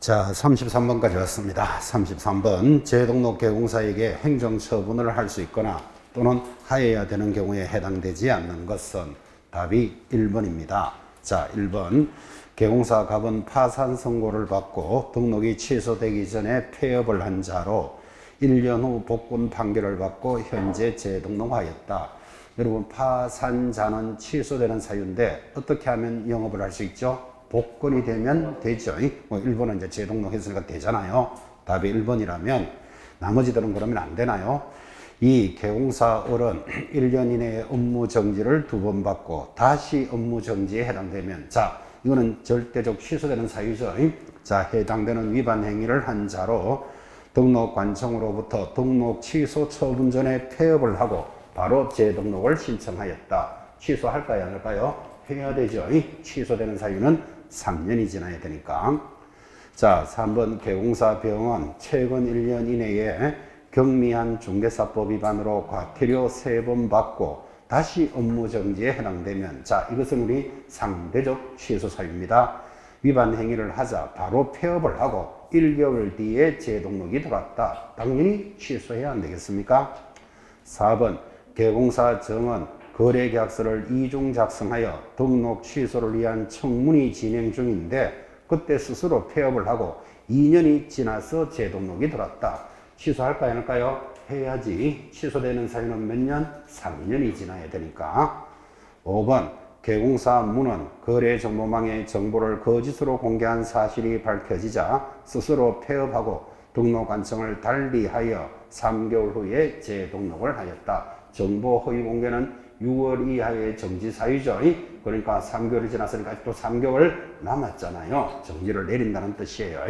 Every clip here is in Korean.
자, 33번까지 왔습니다. 33번 재등록 개공사에게 행정처분을 할 수 있거나 또는 하여야 되는 경우에 해당되지 않는 것은 답이 1번입니다. 자, 1번 개공사 갑은 파산 선고를 받고 등록이 취소되기 전에 폐업을 한 자로 1년 후 복권 판결을 받고 현재 재등록하였다. 여러분, 파산자는 취소되는 사유인데 어떻게 하면 영업을 할 수 있죠? 복권이 되면 되죠. 뭐 1번은 이제 재등록했으니까 되잖아요. 답이 1번이라면 나머지들은 그러면 안 되나요? 이 개공사 을은 1년 이내에 업무 정지를 2번 받고 다시 업무 정지에 해당되면, 자, 이거는 절대적 취소되는 사유죠. 자, 해당되는 위반 행위를 한 자로 등록관청으로부터 등록 취소 처분 전에 폐업을 하고 바로 재등록을 신청하였다. 취소할까요? 안 할까요? 해야 되죠. 취소되는 사유는 3년이 지나야 되니까. 자, 3번 개공사 병원 최근 1년 이내에 경미한 중개사법 위반으로 과태료 3번 받고 다시 업무 정지에 해당되면, 자, 이것은 우리 상대적 취소 사유입니다. 위반 행위를 하자 바로 폐업을 하고 1개월 뒤에 재등록이 들어왔다. 당연히 취소해야 안 되겠습니까? 4번 개공사 정은 거래계약서를 이중 작성하여 등록 취소를 위한 청문이 진행 중인데 그때 스스로 폐업을 하고 2년이 지나서 재등록이 들어왔다. 취소할까요? 안 할까요? 해야지. 취소되는 사유는 몇 년? 3년이 지나야 되니까. 5번 개공사 문은 거래정보망에 정보를 거짓으로 공개한 사실이 밝혀지자 스스로 폐업하고 등록관청을 달리하여 3개월 후에 재등록을 하였다. 정보 허위 공개는 6월 이하의 정지 사유죠. 그러니까 3개월이 지났으니까 아직도 3개월 남았잖아요. 정지를 내린다는 뜻이에요.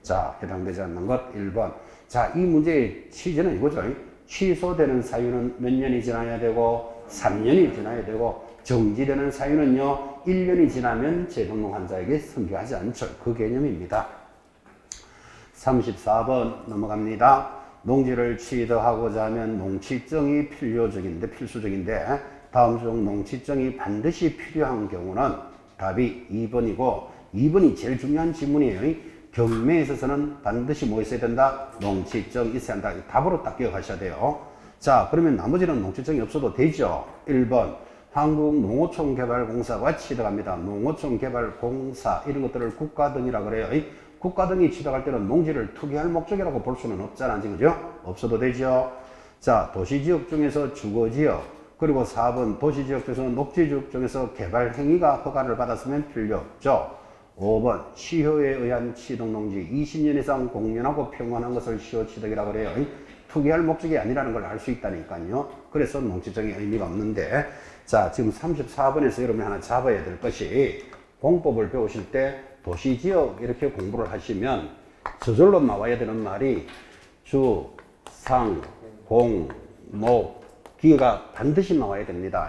자, 해당되지 않는 것 1번. 자, 이 문제의 취지는 이거죠. 취소되는 사유는 몇 년이 지나야 되고 3년이 지나야 되고 정지되는 사유는요 1년이 지나면 재등록한 자에게 선고하지 않죠. 그 개념입니다. 34번 넘어갑니다. 농지를 취득하고자 하면 농취증이 필수적인데 다음 중 농취증이 반드시 필요한 경우는 답이 2번이고 2번이 제일 중요한 질문이에요. 경매에 있어서는 반드시 뭐 있어야 된다? 농취증 있어야 한다. 답으로 딱 기억하셔야 돼요. 자, 그러면 나머지는 농취증이 없어도 되죠. 1번 한국농어촌개발공사가 취득합니다. 농어촌개발공사 이런 것들을 국가 등이라 그래요. 국가 등이 취득할 때는 농지를 투기할 목적이라고 볼 수는 없잖아. 그죠? 없어도 되죠. 자, 도시지역 중에서 주거지역, 그리고 4번 도시지역 중에서 녹지지역 중에서 개발행위가 허가를 받았으면 필요 없죠. 5번 시효에 의한 취득농지 20년 이상 공연하고 평원한 것을 시효취득이라고 그래요. 투기할 목적이 아니라는 걸 알 수 있다니까요. 그래서 농지증이 의미가 없는데, 자, 지금 34번에서 여러분이 하나 잡아야 될 것이, 공법을 배우실 때 도시지역 이렇게 공부를 하시면 저절로 나와야 되는 말이 주, 상, 공, 목, 기가 반드시 나와야 됩니다.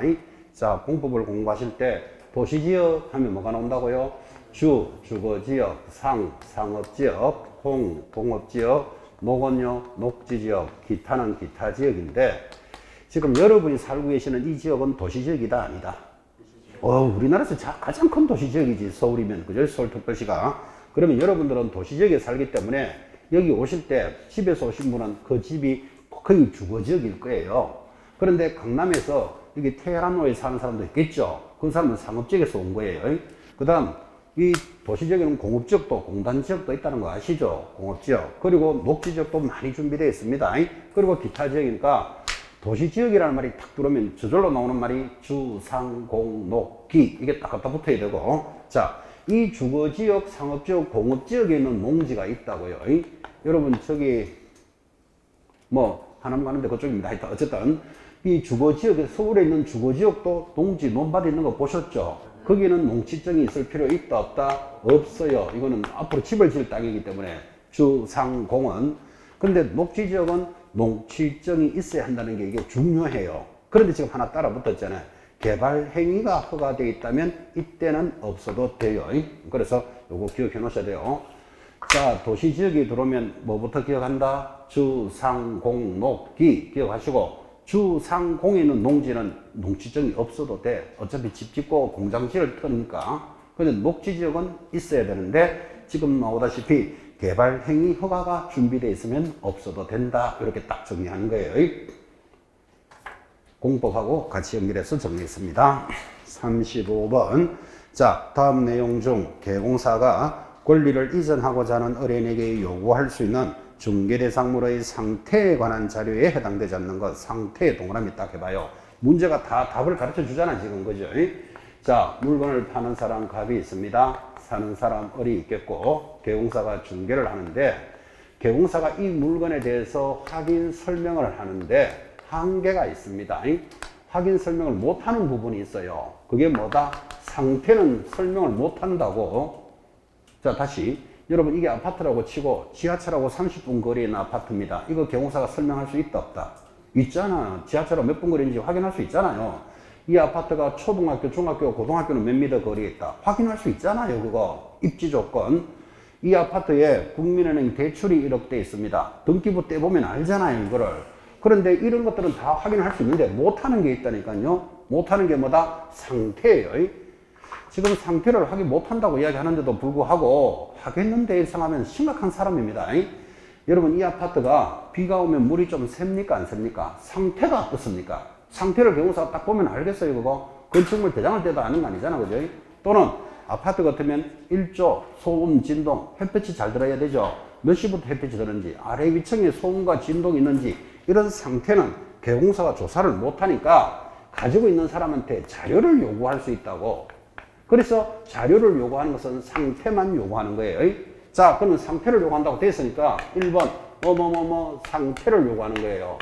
자, 공법을 공부하실 때 도시지역 하면 뭐가 나온다고요? 주, 주거지역, 상, 상업지역, 공, 공업지역, 목은요, 녹지지역, 기타는 기타지역인데, 지금 여러분이 살고 계시는 이 지역은 도시지역이다, 아니다? 우리나라에서 가장 큰 도시지역이지, 서울이면. 그죠? 서울특별시가. 그러면 여러분들은 도시지역에 살기 때문에 여기 오실 때 집에서 오신 분은 그 집이 거의 주거지역일 거예요. 그런데 강남에서 여기 테헤란로에 사는 사람도 있겠죠. 그 사람은 상업지역에서 온 거예요. 그 다음, 이 도시지역에는 공업지역도, 공단지역도 있다는 거 아시죠? 공업지역. 그리고 녹지지역도 많이 준비되어 있습니다. 그리고 기타 지역이니까 도시지역이라는 말이 탁 들어오면 저절로 나오는 말이 주, 상, 공, 녹, 기. 이게 딱 갖다 붙어야 되고. 자, 이 주거지역, 상업지역, 공업지역에 있는 농지가 있다고요. 여러분, 저기, 뭐, 하남 가는데 그쪽입니다. 하여튼, 어쨌든, 이 주거지역에, 서울에 있는 주거지역도 농지, 논밭에 있는 거 보셨죠? 거기는 농취증이 있을 필요 있다, 없다? 없어요. 이거는 앞으로 집을 지을 땅이기 때문에, 주, 상, 공은. 근데 녹지지역은 농취증이 있어야 한다는 게 이게 중요해요. 그런데 지금 하나 따라 붙었잖아요. 개발 행위가 허가되어 있다면 이때는 없어도 돼요. 그래서 요거 기억해 놓으셔야 돼요. 자, 도시지역이 들어오면 뭐부터 기억한다? 주, 상, 공, 녹, 기 기억하시고, 주, 상, 공에 있는 농지는 농취증이 없어도 돼. 어차피 집 짓고 공장 지을 터니까. 근데 녹지지역은 있어야 되는데 지금 나오다시피 개발 행위 허가가 준비되어 있으면 없어도 된다. 이렇게 딱 정리하는 거예요. 공법하고 같이 연결해서 정리했습니다. 35번. 자, 다음 내용 중 개공사가 권리를 이전하고자 하는 의뢰인에게 요구할 수 있는 중개대상물의 상태에 관한 자료에 해당되지 않는 것. 상태에 동그라미 딱 해봐요. 문제가 다 답을 가르쳐 주잖아, 지금. 그죠? 자, 물건을 파는 사람 갑이 있습니다. 사는 사람 을이 있겠고, 개공사가 중개를 하는데, 개공사가 이 물건에 대해서 확인 설명을 하는데, 한계가 있습니다. 확인 설명을 못하는 부분이 있어요. 그게 뭐다? 상태는 설명을 못한다고. 자, 다시. 여러분, 이게 아파트라고 치고, 지하철하고 30분 거리에 있는 아파트입니다. 이거 개공사가 설명할 수 있다, 없다? 있잖아. 지하철하고 몇 분 거리인지 확인할 수 있잖아요. 이 아파트가 초등학교, 중학교, 고등학교는 몇 미터 거리에 있다. 확인할 수 있잖아요, 그거. 입지 조건. 이 아파트에 국민은행 대출이 1억 대 있습니다. 등기부 떼보면 알잖아요, 이거를. 그런데 이런 것들은 다 확인할 수 있는데 못하는 게 있다니까요. 못하는 게 뭐다? 상태예요. 지금 상태를 확인 못한다고 이야기하는데도 불구하고 하겠는데 일상하면 심각한 사람입니다. 여러분, 이 아파트가 비가 오면 물이 좀 셉니까, 안 셉니까? 상태가 어떻습니까? 상태를 개공사가 딱 보면 알겠어요, 그거. 건축물 대장을 떼도 아는 거 아니잖아, 그죠? 또는 아파트 같으면 일조, 소음, 진동, 햇볕이 잘 들어야 되죠. 몇 시부터 햇빛이 들었는지, 아래 위층에 소음과 진동이 있는지, 이런 상태는 개공사가 조사를 못하니까 가지고 있는 사람한테 자료를 요구할 수 있다고. 그래서 자료를 요구하는 것은 상태만 요구하는 거예요. 자, 그러면 상태를 요구한다고 됐으니까 1번 상태를 요구하는 거예요.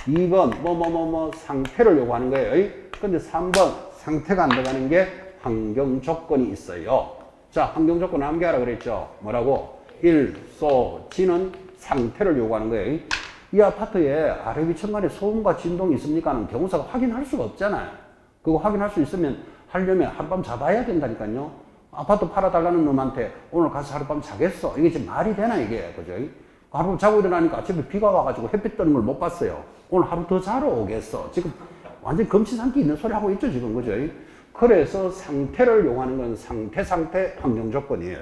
2번 상태를 요구하는 거예요. 근데 3번 상태가 안 들어가는 게 환경 조건이 있어요. 자, 환경 조건 암기하라 그랬죠. 뭐라고? 1, 소, 지는 상태를 요구하는 거예요. 이 아파트에 아래 위층간에 소음과 진동이 있습니까는 개공사가 확인할 수가 없잖아요. 그거 확인할 수 있으면 하려면 하룻밤 자봐야 된다니까요. 아파트 팔아달라는 놈한테 오늘 가서 하룻밤 자겠어. 이게 지금 말이 되나, 이게. 그죠? 하룻밤 자고 일어나니까 아침에 비가 와가지고 햇빛 뜨는 걸 못 봤어요. 오늘 하루 더 자러 오겠어. 지금 완전 금치산기 있는 소리 하고 있죠, 지금. 그죠? 그래서 상태를 요구하는 건 상태 환경 조건이에요.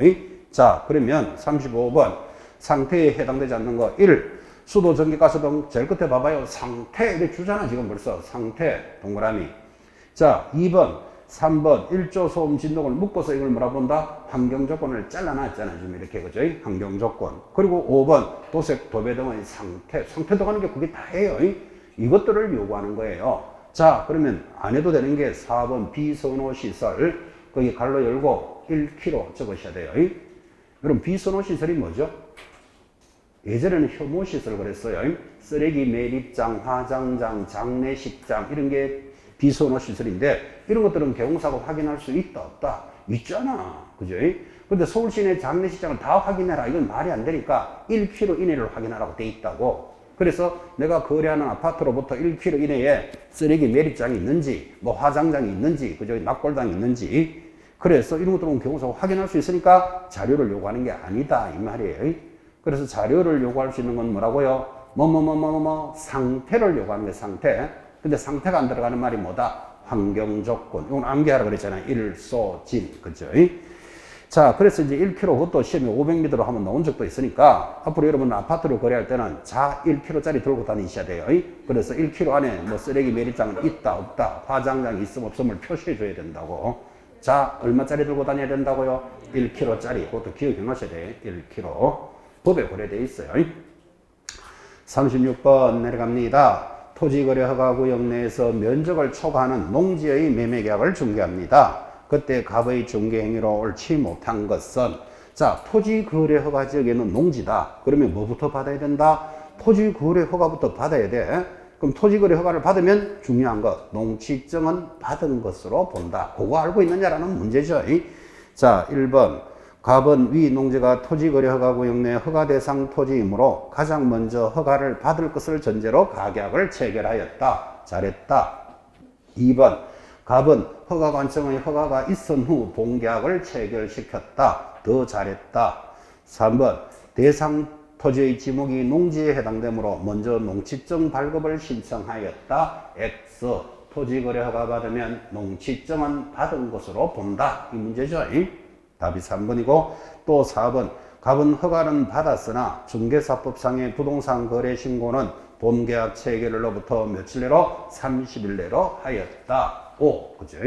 자, 그러면 35번. 상태에 해당되지 않는 거 1. 수도, 전기, 가스 등 제일 끝에 봐봐요. 상태 이렇게 주잖아, 지금 벌써. 상태, 동그라미. 자, 2번, 3번, 1조 소음 진동을 묶어서 이걸 뭐라 본다? 환경 조건을 잘라놨잖아, 지금 이렇게. 그죠? 환경 조건. 그리고 5번, 도색, 도배 등의 상태. 상태 들어가는 게 그게 다예요. 이것들을 요구하는 거예요. 자, 그러면 안 해도 되는 게 4번, 비선호 시설. 거기 갈로 열고 1km 적으셔야 돼요. 그럼 비선호 시설이 뭐죠? 예전에는 혐오시설 그랬어요. 쓰레기 매립장, 화장장, 장례식장 이런 게 비선호 시설인데 이런 것들은 개공사가 확인할 수 있다 없다? 있잖아. 그죠? 근데 서울 시내 장례식장을 다 확인해라. 이건 말이 안 되니까 1km 이내를 확인하라고 돼 있다고. 그래서 내가 거래하는 아파트로부터 1km 이내에 쓰레기 매립장이 있는지, 뭐 화장장이 있는지, 그죠? 낙골당이 있는지. 그래서 이런 것들은 개공사가 확인할 수 있으니까 자료를 요구하는 게 아니다. 이 말이에요. 그래서 자료를 요구할 수 있는 건 뭐라고요? 상태를 요구하는 게 상태. 근데 상태가 안 들어가는 말이 뭐다? 환경 조건. 이건 암기하라 그랬잖아요. 일, 소, 진. 그죠? 자, 그래서 이제 1km 그것도 시험에 500m로 한번 나온 적도 있으니까 앞으로 여러분 아파트로 거래할 때는 자 1km짜리 들고 다니셔야 돼요. 그래서 1km 안에 뭐 쓰레기 매립장은 있다, 없다, 화장장이 있음, 없음을 표시해 줘야 된다고. 자, 얼마짜리 들고 다녀야 된다고요? 1km짜리. 그것도 기억해 놓으셔야 돼요. 1km. 법에 고려되어 있어요. 36번 내려갑니다. 토지거래허가구역 내에서 면적을 초과하는 농지의 매매계약을 중개합니다. 그때 갑의 중개행위로 옳지 못한 것은 자, 토지거래허가지역에는 농지다. 그러면 뭐부터 받아야 된다? 토지거래허가부터 받아야 돼. 그럼 토지거래허가를 받으면 중요한 것, 농지증은 받은 것으로 본다. 그거 알고 있느냐라는 문제죠. 자, 1번. 갑은 위 농지가 토지거래허가구역 내 허가 대상 토지이므로 가장 먼저 허가를 받을 것을 전제로 가계약을 체결하였다. 잘했다. 2번. 갑은 허가관청의 허가가 있은 후 본계약을 체결시켰다. 더 잘했다. 3번. 대상 토지의 지목이 농지에 해당되므로 먼저 농지증 발급을 신청하였다. X. 토지거래허가 받으면 농지증은 받은 것으로 본다. 이 문제죠. 답이 3번이고 또 4번 갑은 허가는 받았으나 중개사법상의 부동산 거래 신고는 본계약 체결일로부터 며칠 내로 30일 내로 하였다. 오, 그죠?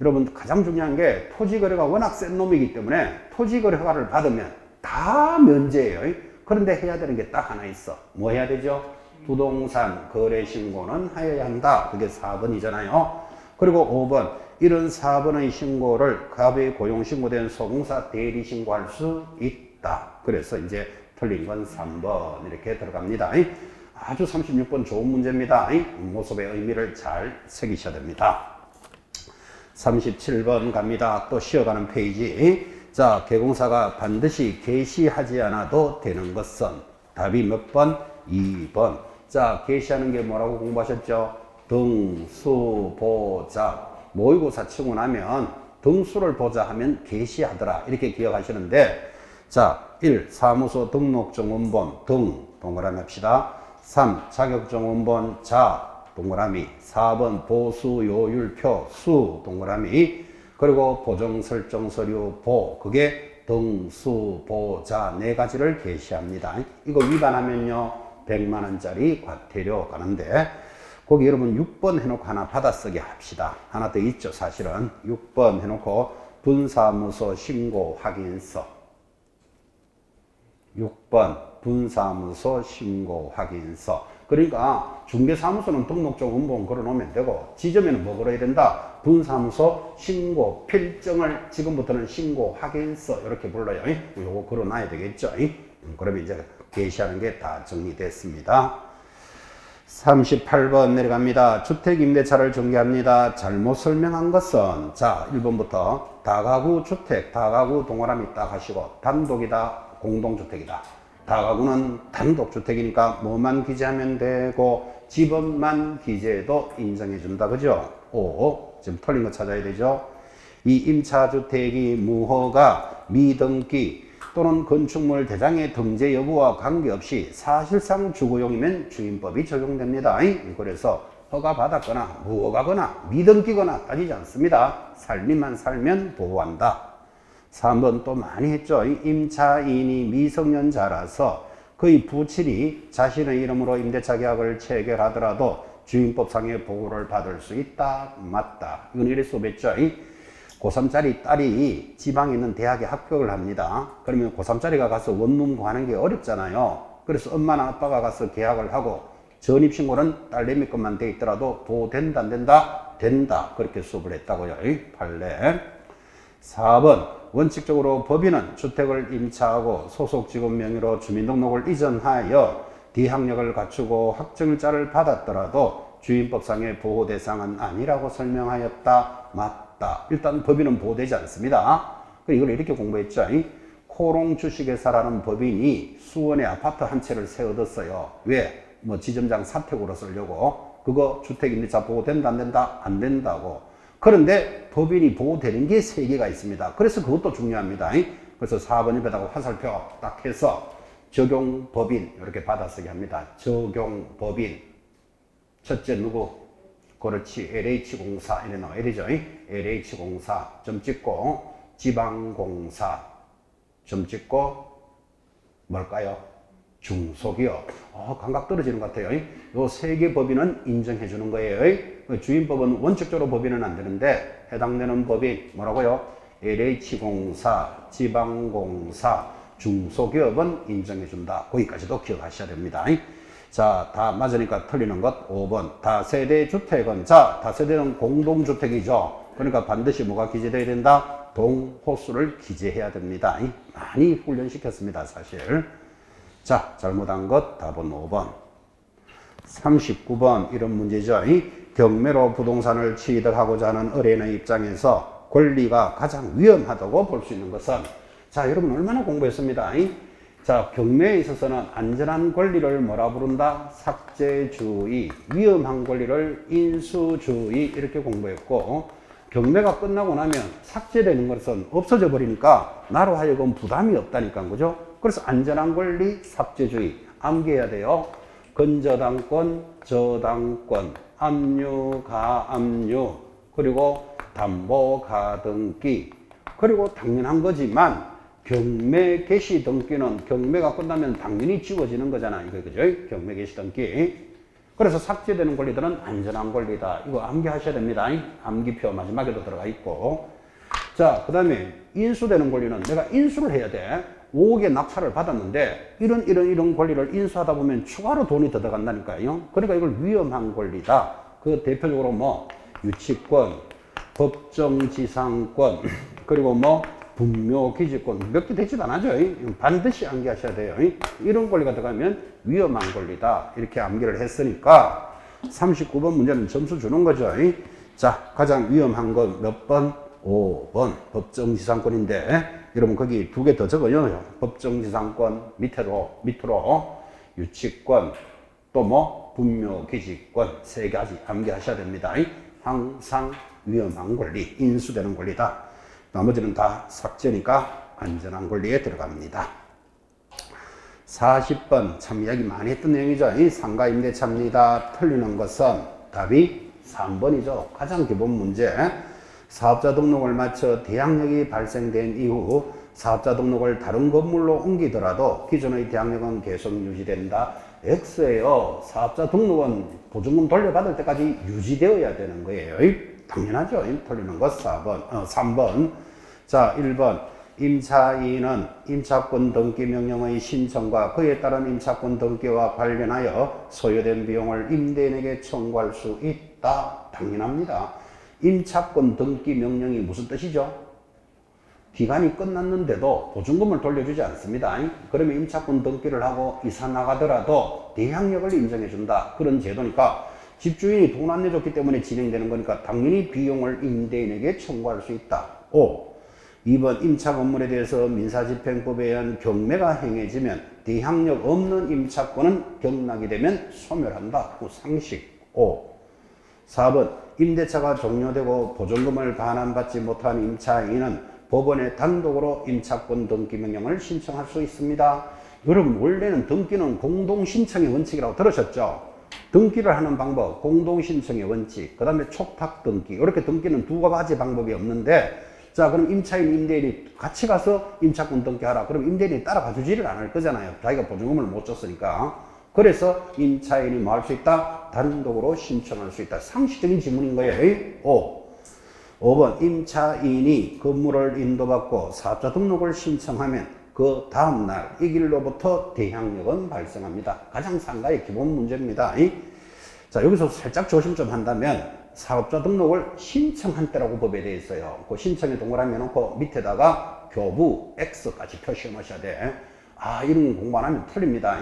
여러분 가장 중요한 게 토지거래가 워낙 센 놈이기 때문에 토지거래 허가를 받으면 다 면제예요. 그런데 해야 되는 게 딱 하나 있어. 뭐 해야 되죠? 부동산 거래 신고는 하여야 한다. 그게 4번이잖아요. 그리고 5번 이런 4번의 신고를 갑의 고용 신고된 소공사 대리 신고할 수 있다. 그래서 이제 틀린 건 3번 이렇게 들어갑니다. 아주 36번 좋은 문제입니다. 모습의 의미를 잘 새기셔야 됩니다. 37번 갑니다. 또 쉬어가는 페이지. 자, 개공사가 반드시 개시하지 않아도 되는 것은 답이 몇 번? 2번. 자, 개시하는 게 뭐라고 공부하셨죠? 등수보자. 모의고사 치고 나면 등수를 보자 하면 개시하더라. 이렇게 기억하시는데, 자, 1. 사무소 등록증원본 등 동그라미 합시다. 3. 자격증원본 자 동그라미. 4번 보수요율표 수 동그라미. 그리고 보정설정서류 보, 그게 등수보자 네 가지를 게시합니다. 이거 위반하면요 100만원짜리 과태료 가는데, 거기 여러분 6번 해놓고 하나 받아쓰기 합시다. 하나 더 있죠. 사실은 6번 해놓고 분사무소 신고 확인서, 6번 분사무소 신고 확인서. 그러니까 중개사무소는 등록증 원본 걸어놓으면 되고, 지점에는 뭐 걸어야 된다? 분사무소 신고 필증을 지금부터는 신고 확인서 이렇게 불러요. 요거 걸어놔야 되겠죠. 그러면 이제 게시하는 게 다 정리됐습니다. 38번 내려갑니다. 주택임대차를 중개합니다. 잘못 설명한 것은, 자 1번부터 다가구 주택, 다가구 동그라미 딱 하시고, 단독이다 공동주택이다. 다가구는 단독주택이니까 뭐만 기재하면 되고 지번만 기재해도 인정해준다. 그죠? 5. 지금 틀린 거 찾아야 되죠? 이 임차주택이 무허가, 미등기 또는 건축물 대장의 등재 여부와 관계없이 사실상 주거용이면 주임법이 적용됩니다. 그래서 허가 받았거나 무허가거나 미등기거나 따지지 않습니다. 살림만 살면 보호한다. 3번 또 많이 했죠. 임차인이 미성년자라서 그의 부친이 자신의 이름으로 임대차 계약을 체결하더라도 주임법상의 보호를 받을 수 있다. 맞다. 이건 이래 수업했죠. 고3짜리 딸이 지방에 있는 대학에 합격을 합니다. 그러면 고3짜리가 가서 원룸 구하는 게 어렵잖아요. 그래서 엄마나 아빠가 가서 계약을 하고 전입신고는 딸내미 것만 돼 있더라도 보호된다 안 된다? 된다. 그렇게 수업을 했다고요. 판례. 4번 원칙적으로 법인은 주택을 임차하고 소속 직원 명의로 주민등록을 이전하여 뒤학력을 갖추고 학증일자를 받았더라도 주임법상의 보호 대상은 아니라고 설명하였다. 맞다. 일단 법인은 보호되지 않습니다. 이걸 이렇게 공부했죠. 코롱 주식회사라는 법인이 수원에 아파트 한 채를 새 얻었어요. 왜? 뭐 지점장 사택으로 쓰려고. 그거 주택임대차 보호된다 안 된다? 안 된다고. 그런데 법인이 보호되는 게 3개가 있습니다. 그래서 그것도 중요합니다. 그래서 4번 옆에다가 화살표 딱 해서 적용법인 이렇게 받아쓰기 합니다. 적용법인. 첫째 누구? 그렇지. LH공사 이래 나와. 이래죠. LH공사 점 찍고 지방공사 점 찍고 뭘까요? 중소기업. 감각 떨어지는 것 같아요. 요 3개 법인은 인정해 주는 거예요. 주임법은 원칙적으로 법인은 안 되는데 해당되는 법인 뭐라고요? LH공사, 지방공사, 중소기업은 인정해 준다. 거기까지도 기억하셔야 됩니다. 자, 다 맞으니까 틀리는 것 5번. 다세대 주택은, 자, 다세대는 공동주택이죠. 그러니까 반드시 뭐가 기재되어야 된다? 동호수를 기재해야 됩니다. 많이 훈련시켰습니다, 사실. 자, 잘못한 것 답은 5번. 39번 이런 문제죠. 경매로 부동산을 취득하고자 하는 의뢰인의 입장에서 권리가 가장 위험하다고 볼 수 있는 것은, 자, 여러분 얼마나 공부했습니다. 자, 경매에 있어서는 안전한 권리를 뭐라 부른다? 삭제주의, 위험한 권리를 인수주의 이렇게 공부했고, 경매가 끝나고 나면 삭제되는 것은 없어져 버리니까 나로 하여금 부담이 없다니까, 그죠? 그래서 안전한 권리, 삭제주의 암기해야 돼요. 근저당권, 저당권, 압류, 가압류, 그리고 담보 가등기, 그리고 당연한 거지만 경매 개시 등기는 경매가 끝나면 당연히 지워지는 거잖아. 이거 그죠? 경매 개시 등기. 그래서 삭제되는 권리들은 안전한 권리다. 이거 암기하셔야 됩니다. 암기표 마지막에도 들어가 있고. 자, 그 다음에 인수되는 권리는 내가 인수를 해야 돼. 5억의 낙찰을 받았는데 이런 권리를 인수하다 보면 추가로 돈이 더 들어간다니까요. 그러니까 이걸 위험한 권리다. 그 대표적으로 뭐 유치권, 법정지상권, 그리고 뭐 분묘기지권 몇 개 되지도 않아죠. 반드시 암기하셔야 돼요. 이런 권리가 들어가면 위험한 권리다. 이렇게 암기를 했으니까 39번 문제는 점수 주는 거죠. 자, 가장 위험한 건 몇 번? 5번 법정지상권인데 여러분 거기 두 개 더 적어요. 법정지상권 밑으로 유치권 또 뭐 분묘기지권 세 가지 암기하셔야 됩니다. 항상 위험한 권리, 인수되는 권리다. 나머지는 다 삭제니까 안전한 권리에 들어갑니다. 40번 참 이야기 많이 했던 내용이죠. 상가임대차입니다. 틀리는 것은 답이 3번이죠. 가장 기본 문제. 사업자 등록을 마쳐 대항력이 발생된 이후 사업자 등록을 다른 건물로 옮기더라도 기존의 대항력은 계속 유지된다. X예요. 사업자 등록은 보증금 돌려받을 때까지 유지되어야 되는 거예요. 당연하죠. 틀리는 것 3번. 자, 1번. 임차인은 임차권 등기 명령의 신청과 그에 따른 임차권 등기와 관련하여 소요된 비용을 임대인에게 청구할 수 있다. 당연합니다. 임차권 등기 명령이 무슨 뜻이죠? 기간이 끝났는데도 보증금을 돌려주지 않습니다. 그러면 임차권 등기를 하고 이사 나가더라도 대항력을 인정해준다. 그런 제도니까 집주인이 돈 안 내줬기 때문에 진행되는 거니까 당연히 비용을 임대인에게 청구할 수 있다. 2번 임차 건물에 대해서 민사집행법에 의한 경매가 행해지면 대항력 없는 임차권은 경락이 되면 소멸한다. 상식. 4번 임대차가 종료되고 보증금을 반환받지 못한 임차인은 법원에 단독으로 임차권 등기 명령을 신청할 수 있습니다. 여러분 원래는 등기는 공동신청의 원칙이라고 들으셨죠? 등기를 하는 방법, 공동신청의 원칙, 그 다음에 촉탁 등기. 이렇게 등기는 두 가지 방법이 없는데 자, 그럼 임차인, 임대인이 같이 가서 임차권 등기하라. 그럼 임대인이 따라가 주지를 않을 거잖아요. 자기가 보증금을 못 줬으니까. 그래서 임차인이 뭐 할 수 있다? 단독으로 신청할 수 있다. 상식적인 지문인 거예요. 5번 임차인이 건물을 인도받고 사업자 등록을 신청하면 그 다음날 이 길로부터 대항력은 발생합니다. 가장 상가의 기본 문제입니다. 자, 여기서 살짝 조심 좀 한다면 사업자 등록을 신청한 때라고 법에 되어 있어요. 그 신청에 동그라미 해놓고 밑에다가 교부 X까지 표시해 놓으셔야 돼. 이런 공부 안 하면 틀립니다.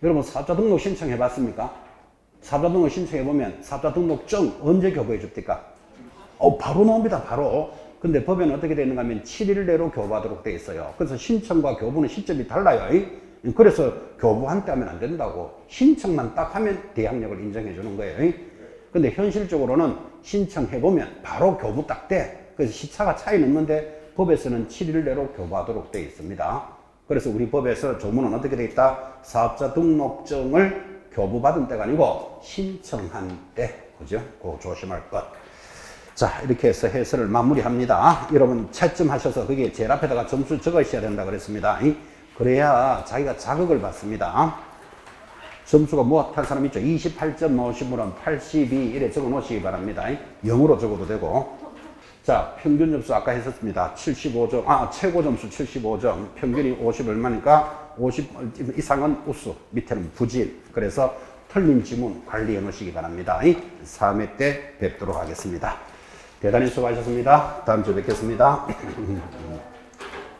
여러분 사업자 등록 신청해 봤습니까? 사업자 등록 신청해 보면 사업자 등록증 언제 교부해 줍니까? 바로 나옵니다. 바로. 근데 법에는 어떻게 되어 있는가 하면 7일 내로 교부하도록 되어 있어요. 그래서 신청과 교부는 시점이 달라요. 그래서 교부한 때 하면 안 된다고. 신청만 딱 하면 대항력을 인정해 주는 거예요. 근데 현실적으로는 신청해 보면 바로 교부 딱 돼. 그래서 시차가 차이는 있는데 법에서는 7일 내로 교부하도록 되어 있습니다. 그래서 우리 법에서 조문은 어떻게 되어 있다? 사업자 등록증을 교부받은 때가 아니고 신청한 때. 그죠? 그거 조심할 것. 자, 이렇게 해서 해설을 마무리합니다. 여러분 채점하셔서 거기에 제일 앞에다가 점수 적으셔야 된다 그랬습니다. 그래야 자기가 자극을 받습니다. 점수가 못할 사람 있죠. 28점 넣으신 분은 82 이래 적어 놓으시기 바랍니다. 0으로 적어도 되고. 자, 평균 점수 아까 했었습니다. 75점. 최고 점수 75점. 평균이 50 얼마니까 50 이상은 우수, 밑에는 부진. 그래서 틀린 지문 관리해 놓으시기 바랍니다. 3회 때 뵙도록 하겠습니다. 대단히 수고하셨습니다. 다음 주에 뵙겠습니다.